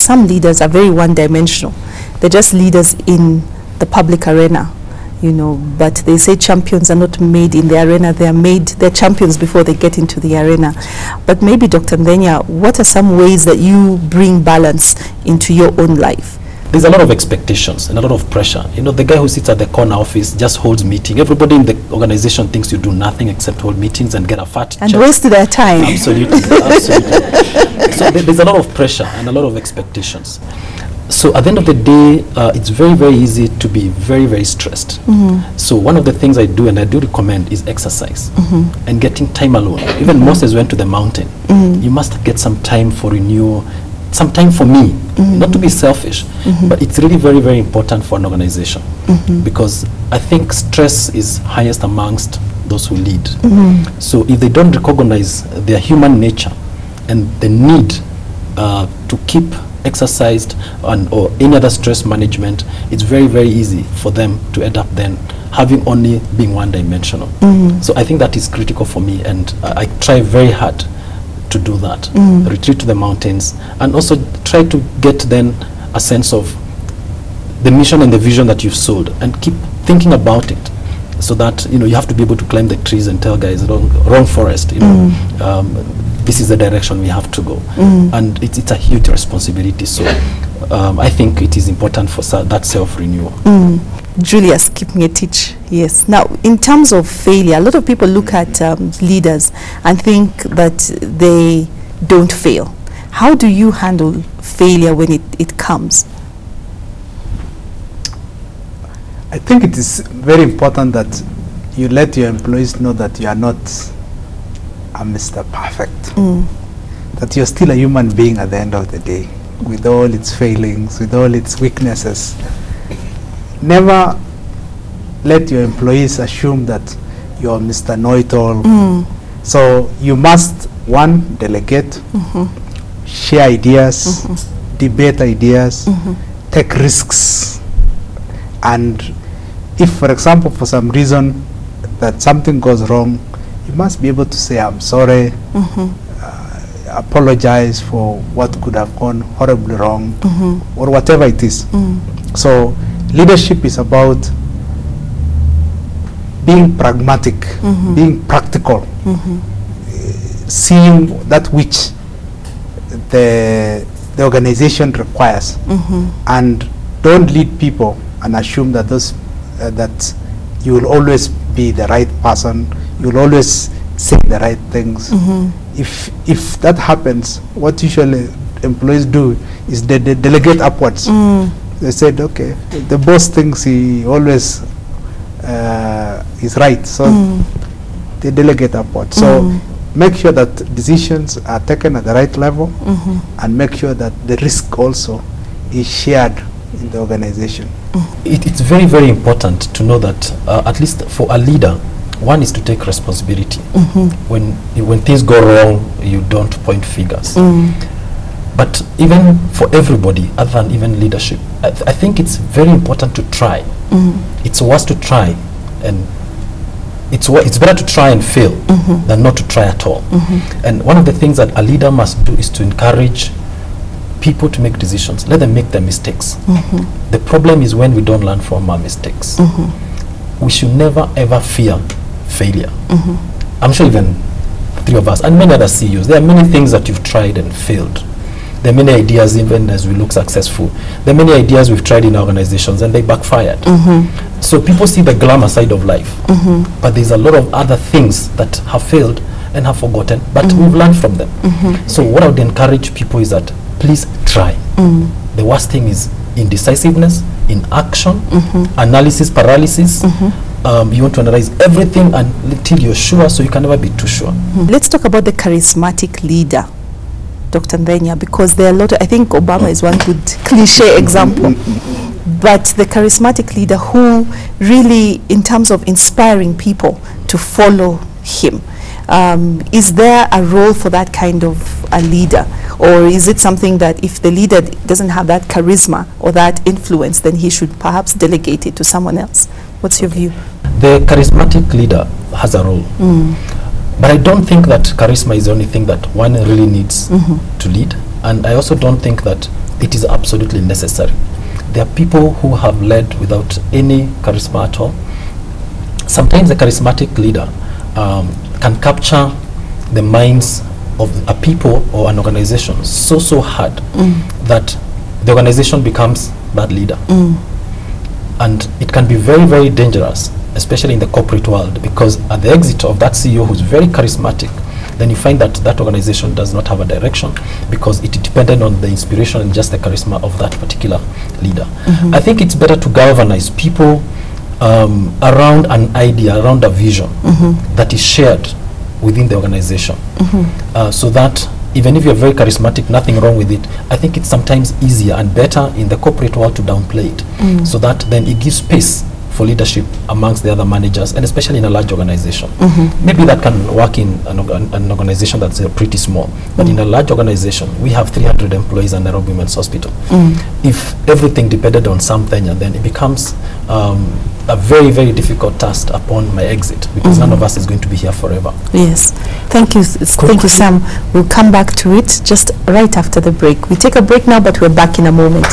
some leaders are very one-dimensional. They're just leaders in the public arena, you know, but they say champions are not made in the arena, they're champions before they get into the arena. But maybe, Dr. Ndenya, what are some ways that you bring balance into your own life? There's a lot of expectations and a lot of pressure. You know, the guy who sits at the corner office just holds meeting. Everybody in the organization thinks you do nothing except hold meetings and get a fat and check. waste their time. Absolutely, absolutely. So there's a lot of pressure and a lot of expectations. So at the end of the day, it's very, very easy to be very, very stressed. So one of the things I do, and I do recommend, is exercise and getting time alone. Even Moses went to the mountain. You must get some time for renewal, some time for me, not to be selfish, but it's really very, very important for an organization because I think stress is highest amongst those who lead. So if they don't recognize their human nature and the need to keep exercised or any other stress management, it's very, very easy for them to end up then having only being one-dimensional. So I think that is critical for me, and I try very hard to do that. Retreat to the mountains, and also try to get then a sense of the mission and the vision that you've sold, and keep thinking about it, so that, you know, you have to be able to climb the trees and tell guys, wrong forest, you know, this is the direction we have to go. And it's a huge responsibility. So I think it is important for that self-renewal. Julius, keep me a teach. Yes. Now, in terms of failure, a lot of people look at leaders and think that they don't fail. How do you handle failure when it comes? I think it is very important that you let your employees know that you are not a Mr. Perfect. That you're still a human being at the end of the day, with all its failings, with all its weaknesses. Never let your employees assume that you're Mr. Know-it-all. So you must, one, delegate, share ideas, debate ideas, take risks. And if, for example, for some reason that something goes wrong, you must be able to say, I'm sorry, apologize for what could have gone horribly wrong, or whatever it is. So leadership is about being pragmatic, being practical, seeing that which the organization requires, and don't lead people and assume that that you will always be the right person, you will always say the right things. If that happens, what usually employees do is they delegate upwards. They said, okay, the boss thinks he always is right, so they delegate upwards. So make sure that decisions are taken at the right level, and make sure that the risk also is shared in the organization. It's very, very important to know that at least for a leader, one is to take responsibility. When things go wrong, you don't point fingers. But even for everybody, other than even leadership, I think it's very important to try. It's worse to try, and it's better to try and fail than not to try at all. And one of the things that a leader must do is to encourage people to make decisions. Let them make their mistakes. The problem is when we don't learn from our mistakes. We should never ever fear failure. I'm sure even three of us and many other CEOs, there are many things that you've tried and failed. There are many ideas, even as we look successful. There are many ideas we've tried in organizations and they backfired. So people see the glamour side of life, but there's a lot of other things that have failed and have forgotten, but we've learned from them. So what I would encourage people is that please try. The worst thing is indecisiveness, inaction, analysis paralysis. You want to analyze everything until you're sure, so you can never be too sure. Let's talk about the charismatic leader, Dr. Ndenya, because there are a lot of, I think Obama is one good cliche example, but the charismatic leader who really, in terms of inspiring people to follow him, is there a role for that kind of a leader, or is it something that if the leader doesn't have that charisma or that influence, then he should perhaps delegate it to someone else? What's your view? The charismatic leader has a role, but I don't think that charisma is the only thing that one really needs to lead, and I also don't think that it is absolutely necessary. There are people who have led without any charisma at all. Sometimes a charismatic leader can capture the minds of a people or an organization so hard that the organization becomes that leader. And it can be very, very dangerous, especially in the corporate world, because at the exit of that CEO who's very charismatic, then you find that that organization does not have a direction because it depended on the inspiration and just the charisma of that particular leader. I think it's better to galvanize people around an idea, around a vision that is shared within the organization, so that even if you're very charismatic, nothing wrong with it, I think it's sometimes easier and better in the corporate world to downplay it, so that then it gives space for leadership amongst the other managers, and especially in a large organization. Maybe that can work in an organization that's pretty small, but in a large organization, we have 300 employees at Nairobi Women's Hospital. If everything depended on something, and then it becomes a very, very difficult task upon my exit, because none of us is going to be here forever. Yes. Thank you. Thank you, Sam. We'll come back to it just right after the break. We take a break now, but we're back in a moment.